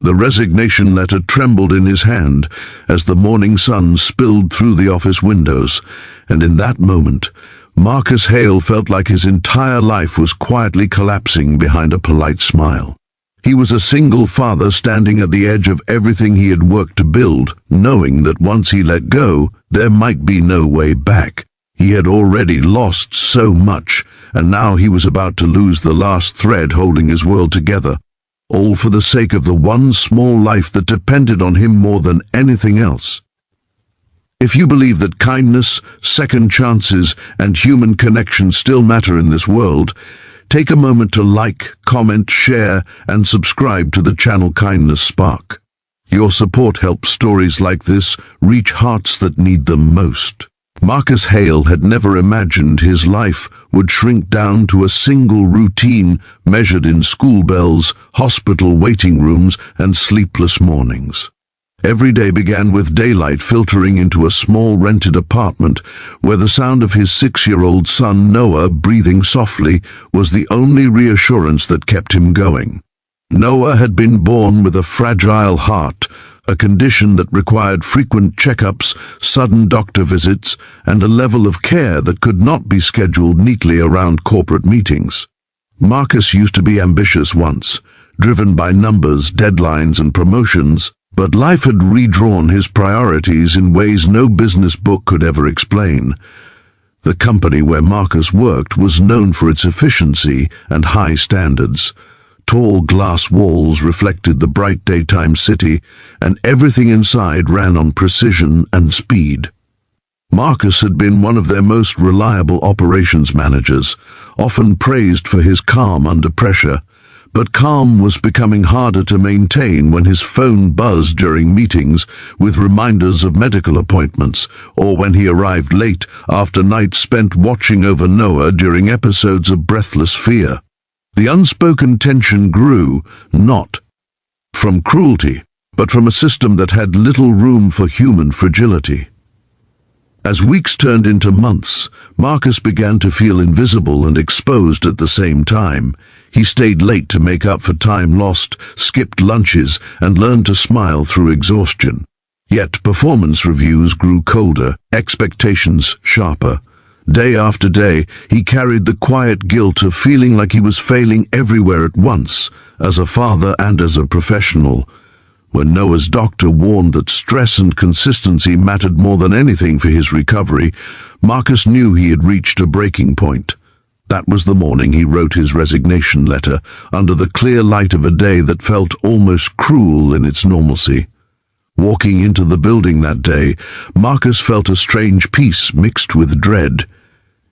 The resignation letter trembled in his hand as the morning sun spilled through the office windows, and in that moment, Marcus Hale felt like his entire life was quietly collapsing behind a polite smile. He was a single father standing at the edge of everything he had worked to build, knowing that once he let go, there might be no way back. He had already lost so much, and now he was about to lose the last thread holding his world together, all for the sake of the one small life that depended on him more than anything else. If you believe that kindness, second chances, and human connection still matter in this world, take a moment to like, comment, share, and subscribe to the channel Kindness Spark. Your support helps stories like this reach hearts that need them most. Marcus Hale had never imagined his life would shrink down to a single routine measured in school bells, hospital waiting rooms, and sleepless mornings. Every day began with daylight filtering into a small rented apartment where the sound of his 6-year-old son Noah breathing softly was the only reassurance that kept him going. Noah had been born with a fragile heart, a condition that required frequent checkups, sudden doctor visits, and a level of care that could not be scheduled neatly around corporate meetings. Marcus used to be ambitious once, driven by numbers, deadlines, and promotions, but life had redrawn his priorities in ways no business book could ever explain. The company where Marcus worked was known for its efficiency and high standards. Tall glass walls reflected the bright daytime city, and everything inside ran on precision and speed. Marcus had been one of their most reliable operations managers, often praised for his calm under pressure. But calm was becoming harder to maintain when his phone buzzed during meetings with reminders of medical appointments, or when he arrived late after nights spent watching over Noah during episodes of breathless fear. The unspoken tension grew, not from cruelty, but from a system that had little room for human fragility. As weeks turned into months, Marcus began to feel invisible and exposed at the same time. He stayed late to make up for time lost, skipped lunches, and learned to smile through exhaustion. Yet performance reviews grew colder, expectations sharper. Day after day, he carried the quiet guilt of feeling like he was failing everywhere at once, as a father and as a professional. When Noah's doctor warned that stress and consistency mattered more than anything for his recovery, Marcus knew he had reached a breaking point. That was the morning he wrote his resignation letter, under the clear light of a day that felt almost cruel in its normalcy. Walking into the building that day, Marcus felt a strange peace mixed with dread.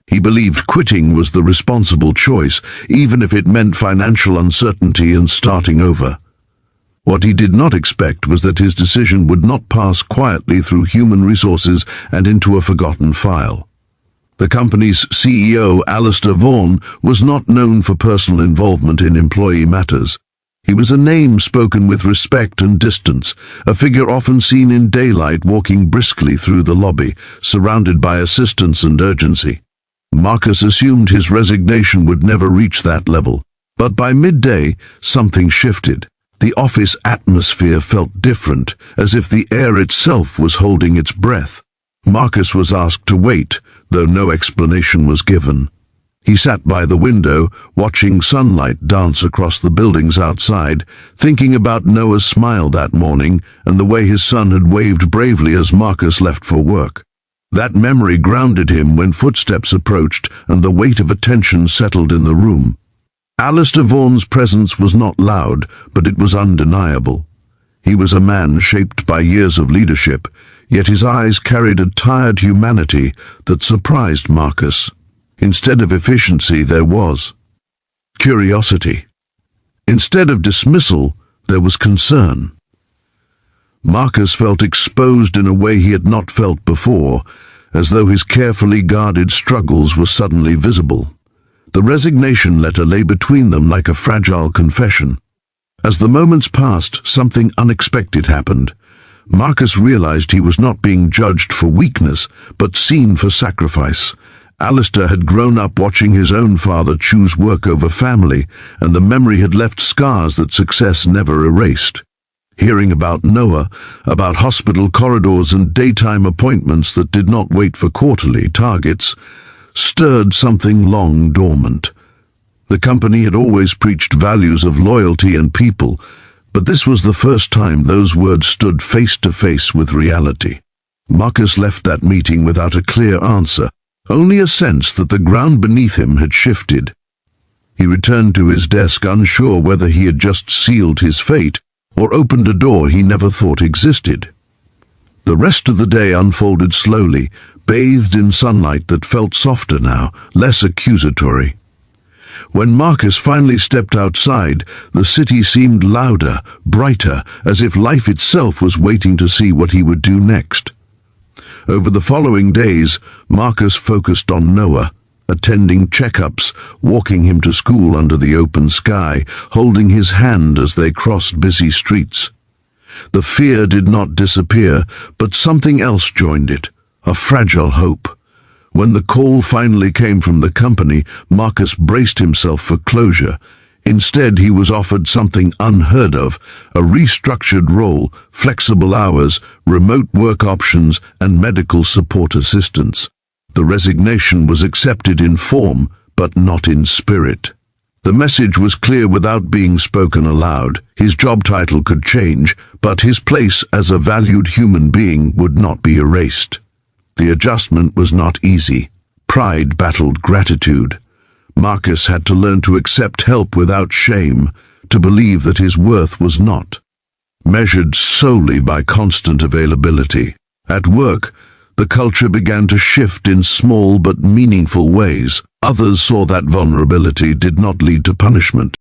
He believed quitting was the responsible choice, even if it meant financial uncertainty and starting over. What he did not expect was that his decision would not pass quietly through human resources and into a forgotten file. The company's CEO, Alistair Vaughan, was not known for personal involvement in employee matters. He was a name spoken with respect and distance, a figure often seen in daylight walking briskly through the lobby, surrounded by assistants and urgency. Marcus assumed his resignation would never reach that level, but by midday, something shifted. The office atmosphere felt different, as if the air itself was holding its breath. Marcus was asked to wait, though no explanation was given. He sat by the window, watching sunlight dance across the buildings outside, thinking about Noah's smile that morning and the way his son had waved bravely as Marcus left for work. That memory grounded him when footsteps approached and the weight of attention settled in the room. Alistair Vaughan's presence was not loud, but it was undeniable. He was a man shaped by years of leadership, yet his eyes carried a tired humanity that surprised Marcus. Instead of efficiency, there was curiosity. Instead of dismissal, there was concern. Marcus felt exposed in a way he had not felt before, as though his carefully guarded struggles were suddenly visible. The resignation letter lay between them like a fragile confession. As the moments passed, something unexpected happened. Marcus realized he was not being judged for weakness, but seen for sacrifice. Alistair had grown up watching his own father choose work over family, and the memory had left scars that success never erased. Hearing about Noah, about hospital corridors and daytime appointments that did not wait for quarterly targets, stirred something long dormant. The company had always preached values of loyalty and people, but this was the first time those words stood face to face with reality. Marcus left that meeting without a clear answer, only a sense that the ground beneath him had shifted. He returned to his desk unsure whether he had just sealed his fate or opened a door he never thought existed. The rest of the day unfolded slowly, bathed in sunlight that felt softer now, less accusatory. When Marcus finally stepped outside, the city seemed louder, brighter, as if life itself was waiting to see what he would do next. Over the following days, Marcus focused on Noah, attending checkups, walking him to school under the open sky, holding his hand as they crossed busy streets. The fear did not disappear, but something else joined it, a fragile hope. When the call finally came from the company, Marcus braced himself for closure. Instead, he was offered something unheard of, a restructured role, flexible hours, remote work options, and medical support assistance. The resignation was accepted in form, but not in spirit. The message was clear without being spoken aloud. His job title could change, but his place as a valued human being would not be erased. The adjustment was not easy. Pride battled gratitude. Marcus had to learn to accept help without shame, to believe that his worth was not measured solely by constant availability. At work, the culture began to shift in small but meaningful ways. Others saw that vulnerability did not lead to punishment.